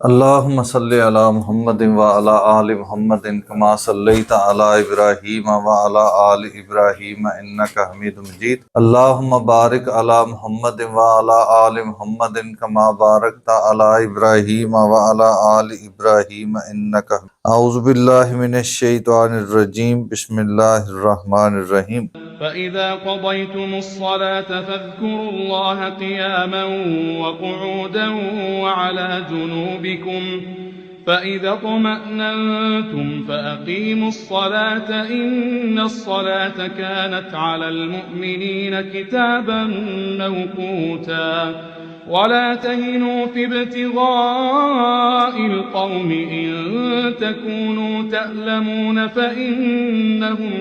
اللہم صلی علی محمد وعلی آل محمد کما صلیت علی ابراہیم وعلی آل ابراہیم انک حمید مجید۔ اللہم بارک علی محمد وعلی آل محمد کما بارکت علی ابراہیم وعلی آل ابراہیم انک حمید۔ اعوذ باللہ من الشیطان الرجیم، بسم اللہ الرحمن الرحیم۔ فَإِذَا قَضَيْتُمُ الصَّلَاةَ فَاذْكُرُوا اللَّهَ قِيَامًا وَقُعُودًا وَعَلَى جُنُوبِكُمْ فَإِذَا اطْمَأْنَنْتُمْ فَأَقِيمُوا الصَّلَاةَ إِنَّ الصَّلَاةَ كَانَتْ عَلَى الْمُؤْمِنِينَ كِتَابًا مَوْقُوتًا وَلَا تَهِنُوا فِي ابْتِغَاءِ الْقَوْمِ إِن تَكُونُوا تَأْلَمُونَ فَإِنَّهُمْ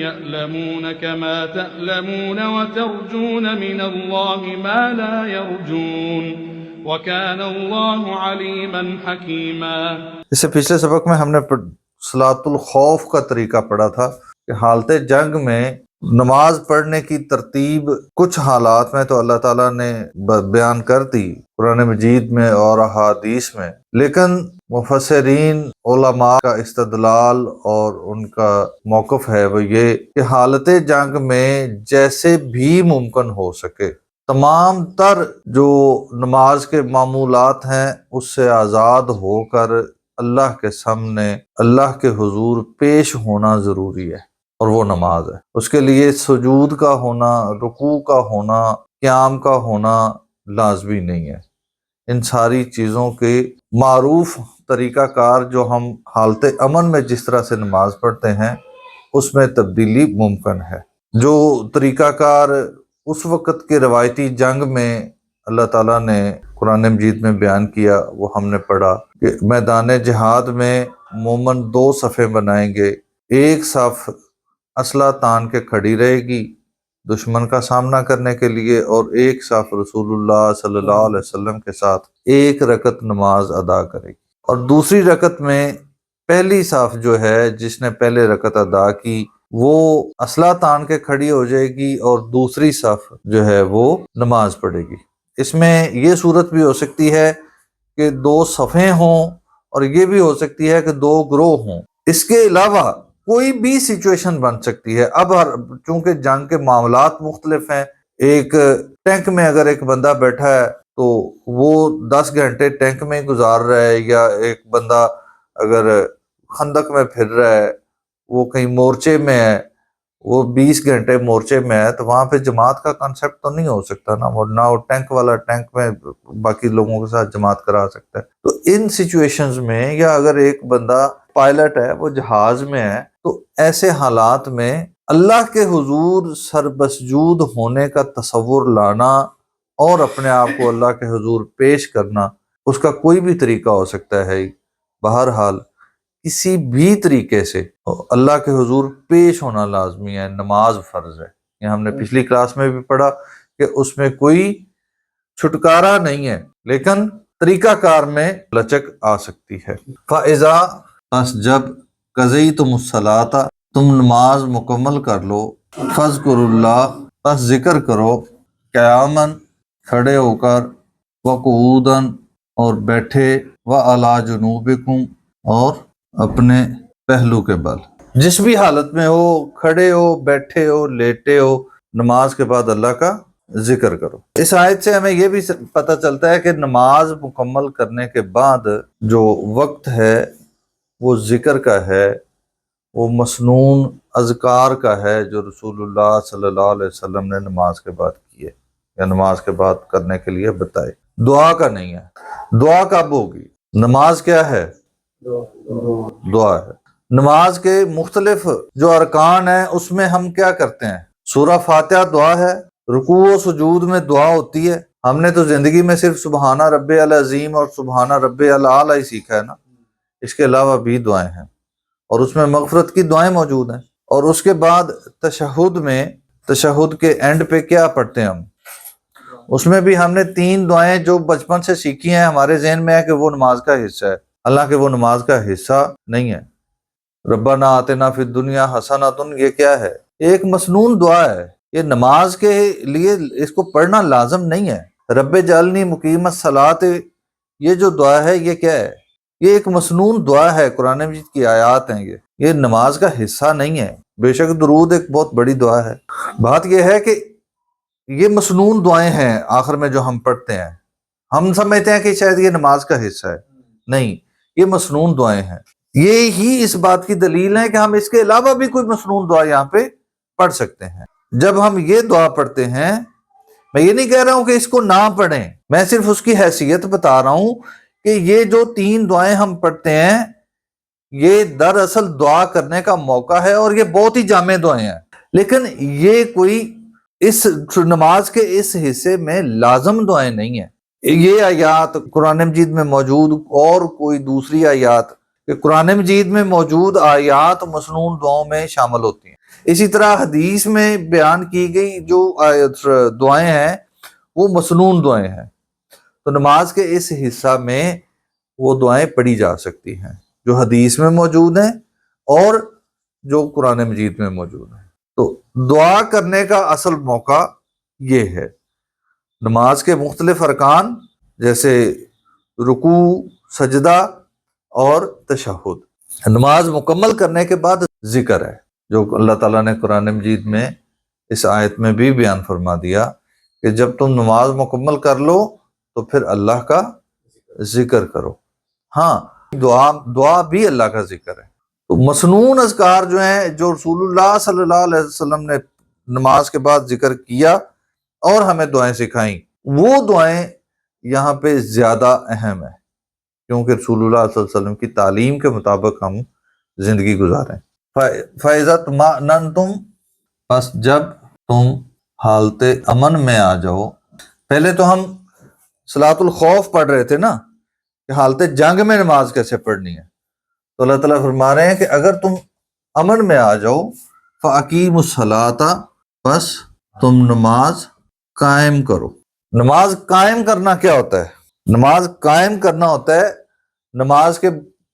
يَأْلَمُونَ كَمَا تَأْلَمُونَ وَتَرْجُونَ مِنَ اللَّهِ مَا لَا يَرْجُونَ وَكَانَ اللَّهُ عَلِيمًا حَكِيمًا۔ اس سے پچھلے سبق میں ہم نے صلاۃ الخوف کا طریقہ پڑھا تھا کہ حالت جنگ میں نماز پڑھنے کی ترتیب کچھ حالات میں تو اللہ تعالیٰ نے بیان کر دی قرآن مجید میں اور احادیث میں، لیکن مفسرین علماء کا استدلال اور ان کا موقف ہے وہ یہ کہ حالت جنگ میں جیسے بھی ممکن ہو سکے تمام تر جو نماز کے معمولات ہیں اس سے آزاد ہو کر اللہ کے سامنے اللہ کے حضور پیش ہونا ضروری ہے، اور وہ نماز ہے۔ اس کے لیے سجود کا ہونا، رکوع کا ہونا، قیام کا ہونا لازمی نہیں ہے۔ ان ساری چیزوں کے معروف طریقہ کار جو ہم حالت امن میں جس طرح سے نماز پڑھتے ہیں اس میں تبدیلی ممکن ہے۔ جو طریقہ کار اس وقت کے روایتی جنگ میں اللہ تعالیٰ نے قرآن مجید میں بیان کیا وہ ہم نے پڑھا کہ میدان جہاد میں مومن دو صفیں بنائیں گے، ایک صف اسلحہ تان کے کھڑی رہے گی دشمن کا سامنا کرنے کے لیے، اور ایک صف رسول اللہ صلی اللہ علیہ وسلم کے ساتھ ایک رکعت نماز ادا کرے گی، اور دوسری رکعت میں پہلی صف جو ہے جس نے پہلے رکعت ادا کی وہ اسلحہ تان کے کھڑی ہو جائے گی اور دوسری صف جو ہے وہ نماز پڑھے گی۔ اس میں یہ صورت بھی ہو سکتی ہے کہ دو صفیں ہوں اور یہ بھی ہو سکتی ہے کہ دو گروہ ہوں۔ اس کے علاوہ کوئی بھی سچویشن بن سکتی ہے۔ اب چونکہ جنگ کے معاملات مختلف ہیں، ایک ٹینک میں اگر ایک بندہ بیٹھا ہے تو وہ 10 گھنٹے ٹینک میں گزار رہا ہے، یا ایک بندہ اگر خندق میں پھر رہا ہے، وہ کہیں مورچے میں ہے، وہ 20 گھنٹے مورچے میں ہے، تو وہاں پہ جماعت کا کنسپٹ تو نہیں ہو سکتا نا، نہ وہ ٹینک والا ٹینک میں باقی لوگوں کے ساتھ جماعت کرا سکتا ہے۔ تو ان سچویشنز میں، یا اگر ایک بندہ پائلٹ ہے وہ جہاز میں ہے، تو ایسے حالات میں اللہ کے حضور سربسجود ہونے کا تصور لانا اور اپنے آپ کو اللہ کے حضور پیش کرنا، اس کا کوئی بھی طریقہ ہو سکتا ہے۔ بہرحال کسی بھی طریقے سے اللہ کے حضور پیش ہونا لازمی ہے، نماز فرض ہے۔ یہ ہم نے پچھلی کلاس میں بھی پڑھا کہ اس میں کوئی چھٹکارا نہیں ہے، لیکن طریقہ کار میں لچک آ سکتی ہے۔ فَإِذَا، پس جب قضیتم الصلاۃ، تم نماز مکمل کر لو، فاذکروا اللہ، پس ذکر کرو، قیاما، کھڑے ہو کر، وقعودا، اور بیٹھے، وعلی جنوبکم، اور اپنے پہلو کے بل۔ جس بھی حالت میں ہو، کھڑے ہو، بیٹھے ہو، لیٹے ہو، نماز کے بعد اللہ کا ذکر کرو۔ اس آیت سے ہمیں یہ بھی پتہ چلتا ہے کہ نماز مکمل کرنے کے بعد جو وقت ہے وہ ذکر کا ہے، وہ مسنون اذکار کا ہے جو رسول اللہ صلی اللہ علیہ وسلم نے نماز کے بعد کیے یا نماز کے بعد کرنے کے لیے بتائے۔ دعا کا نہیں ہے۔ دعا کب ہوگی؟ نماز کیا ہے؟ دعا ہے۔ نماز کے مختلف جو ارکان ہیں اس میں ہم کیا کرتے ہیں؟ سورہ فاتحہ دعا ہے، رکوع و سجود میں دعا ہوتی ہے۔ ہم نے تو زندگی میں صرف سبحانہ رب العظیم اور سبحانہ رب الاعلی ہی سیکھا ہے نا، اس کے علاوہ بھی دعائیں ہیں، اور اس میں مغفرت کی دعائیں موجود ہیں۔ اور اس کے بعد تشہد میں، تشہد کے اینڈ پہ کیا پڑھتے ہیں ہم؟ اس میں بھی ہم نے 3 دعائیں جو بچپن سے سیکھی ہیں، ہمارے ذہن میں ہے کہ وہ نماز کا حصہ ہے، حالانکہ وہ نماز کا حصہ نہیں ہے۔ ربنا آتنا فی الدنیا حسنۃ، یہ کیا ہے؟ ایک مسنون دعا ہے، یہ نماز کے لیے اس کو پڑھنا لازم نہیں ہے۔ رب جعلنی مقیم الصلاۃ، یہ جو دعا ہے یہ کیا ہے؟ یہ ایک مسنون دعا ہے، قرآن مجید کی آیات ہیں، یہ نماز کا حصہ نہیں ہے۔ بے شک درود ایک بہت بڑی دعا ہے، بات یہ ہے کہ یہ مسنون دعائیں ہیں آخر میں جو ہم پڑھتے ہیں، ہم سمجھتے ہیں کہ شاید یہ نماز کا حصہ ہے، نہیں، یہ مسنون دعائیں ہیں۔ یہ ہی اس بات کی دلیل ہے کہ ہم اس کے علاوہ بھی کوئی مسنون دعا یہاں پہ پڑھ سکتے ہیں۔ جب ہم یہ دعا پڑھتے ہیں، میں یہ نہیں کہہ رہا ہوں کہ اس کو نہ پڑھیں، میں صرف اس کی حیثیت بتا رہا ہوں کہ یہ جو 3 دعائیں ہم پڑھتے ہیں یہ دراصل دعا کرنے کا موقع ہے، اور یہ بہت ہی جامع دعائیں ہیں، لیکن یہ کوئی اس نماز کے اس حصے میں لازم دعائیں نہیں ہیں۔ یہ آیات قرآن مجید میں موجود اور کوئی دوسری آیات، کہ قرآن مجید میں موجود آیات مسنون دعاؤں میں شامل ہوتی ہیں۔ اسی طرح حدیث میں بیان کی گئی جو دعائیں ہیں وہ مسنون دعائیں ہیں، تو نماز کے اس حصہ میں وہ دعائیں پڑھی جا سکتی ہیں جو حدیث میں موجود ہیں اور جو قرآن مجید میں موجود ہیں۔ تو دعا کرنے کا اصل موقع یہ ہے۔ نماز کے مختلف ارکان جیسے رکوع، سجدہ اور تشہد، نماز مکمل کرنے کے بعد ذکر ہے، جو اللہ تعالیٰ نے قرآن مجید میں اس آیت میں بھی بیان فرما دیا کہ جب تم نماز مکمل کر لو تو پھر اللہ کا ذکر کرو۔ ہاں، دعا بھی اللہ کا ذکر ہے۔ تو مسنون اذکار جو ہیں، جو رسول اللہ صلی اللہ علیہ وسلم نے نماز کے بعد ذکر کیا اور ہمیں دعائیں سکھائیں، وہ دعائیں یہاں پہ زیادہ اہم ہیں، کیونکہ رسول اللہ صلی اللہ علیہ وسلم کی تعلیم کے مطابق ہم زندگی گزاریں۔ فَإِذَا اطْمَأْنَنْتُمْ، پس جب تم حالت امن میں آ جاؤ۔ پہلے تو ہم صلاۃ الخوف پڑھ رہے تھے نا، کہ حالت جنگ میں نماز کیسے پڑھنی ہے، تو اللہ تعالیٰ فرما رہے ہیں کہ اگر تم امن میں آ جاؤ، فَأَقِیمُوا الصَّلَاةَ، پس تم نماز قائم کرو۔ نماز قائم کرنا کیا ہوتا ہے؟ نماز قائم کرنا ہوتا ہے نماز کے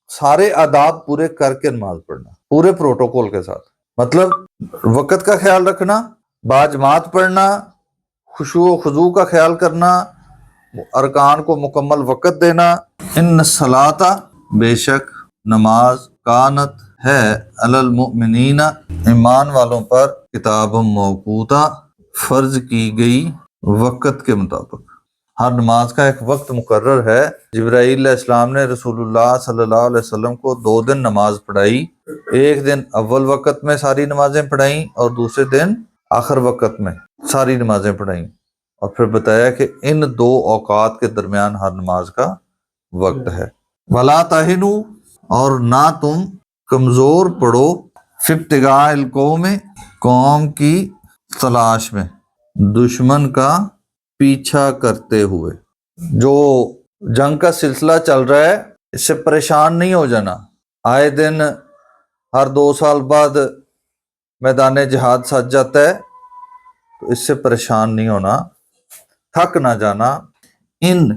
سارے آداب پورے کر کے نماز پڑھنا، پورے پروٹوکول کے ساتھ، مطلب وقت کا خیال رکھنا، باجماعت پڑھنا، خشوع و خضوع کا خیال کرنا، ارکان کو مکمل وقت دینا۔ ان الصلاۃ، بے شک نماز، کانت ہے، علی المؤمنین، ایمان والوں پر، کتاب موقوتا، فرض کی گئی وقت کے مطابق۔ ہر نماز کا ایک وقت مقرر ہے۔ جبرائیل علیہ السلام نے رسول اللہ صلی اللہ علیہ وسلم کو 2 دن نماز پڑھائی، ایک دن اول وقت میں ساری نمازیں پڑھائیں اور دوسرے دن آخر وقت میں ساری نمازیں پڑھائیں، اور پھر بتایا کہ ان 2 اوقات کے درمیان ہر نماز کا وقت ہے۔ وَلَا تَهِنُوا، اور نہ تم کمزور پڑو، فِي ابْتِغَاءِ الْقَوْمِ، قوم کی تلاش میں، دشمن کا پیچھا کرتے ہوئے۔ جو جنگ کا سلسلہ چل رہا ہے اس سے پریشان نہیں ہو جانا، آئے دن ہر 2 سال بعد میدان جہاد سج جاتا ہے، تو اس سے پریشان نہیں ہونا، تھک نہ جانا۔ ان،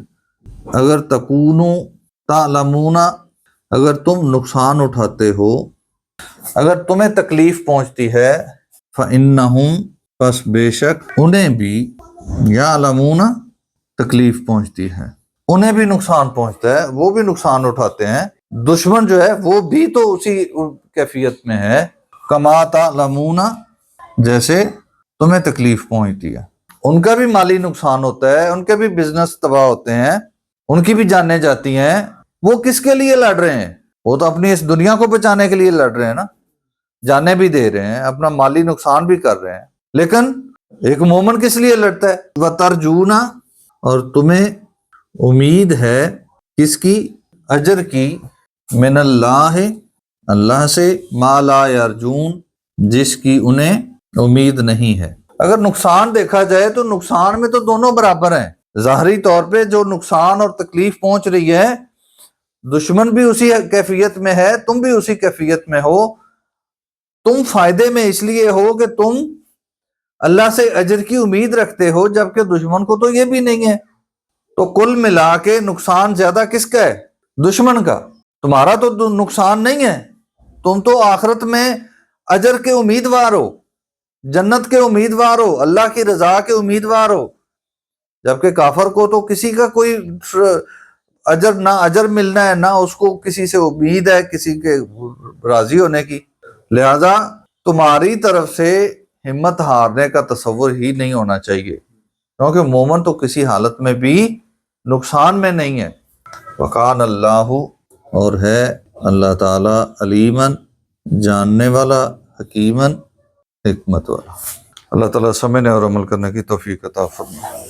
اگر تکونو تعلمون، اگر تم نقصان اٹھاتے ہو، اگر تمہیں تکلیف پہنچتی ہے، فإنہم، پس بے شک انہیں بھی، یعلمون، تکلیف پہنچتی ہے، انہیں بھی نقصان پہنچتا ہے، وہ بھی نقصان اٹھاتے ہیں۔ دشمن جو ہے وہ بھی تو اسی کیفیت میں ہے، کما تعلمون، جیسے تمہیں تکلیف پہنچتی ہے، ان کا بھی مالی نقصان ہوتا ہے، ان کے بھی بزنس تباہ ہوتے ہیں، ان کی بھی جانیں جاتی ہیں۔ وہ کس کے لیے لڑ رہے ہیں؟ وہ تو اپنی اس دنیا کو بچانے کے لیے لڑ رہے ہیں نا، جانیں بھی دے رہے ہیں، اپنا مالی نقصان بھی کر رہے ہیں، لیکن ایک مومن کس لیے لڑتا ہے؟ وَتَرْجُونَ، اور تمہیں امید ہے، کس کی؟ اجر کی، من اللہ، اللہ سے، ما لا یرجون، جس کی انہیں امید نہیں ہے۔ اگر نقصان دیکھا جائے تو نقصان میں تو دونوں برابر ہیں، ظاہری طور پہ جو نقصان اور تکلیف پہنچ رہی ہے، دشمن بھی اسی کیفیت میں ہے، تم بھی اسی کیفیت میں ہو۔ تم فائدے میں اس لیے ہو کہ تم اللہ سے اجر کی امید رکھتے ہو، جبکہ دشمن کو تو یہ بھی نہیں ہے۔ تو کل ملا کے نقصان زیادہ کس کا ہے؟ دشمن کا، تمہارا تو نقصان نہیں ہے، تم تو آخرت میں اجر کے امیدوار ہو۔ جنت کے امیدوار ہو، اللہ کی رضا کے امیدوار ہو، جبکہ کافر کو تو کسی کا کوئی اجر نہ اجر ملنا ہے، نہ اس کو کسی سے امید ہے کسی کے راضی ہونے کی۔ لہذا تمہاری طرف سے ہمت ہارنے کا تصور ہی نہیں ہونا چاہیے، کیونکہ مومن تو کسی حالت میں بھی نقصان میں نہیں ہے۔ وَقَانَ اللَّهُ، اور ہے اللہ تعالی، علیماً، جاننے والا، حکیماً، حکمت والا۔ اللہ تعالیٰ سمجھنے اور عمل کرنے کی توفیق عطا فرمائے۔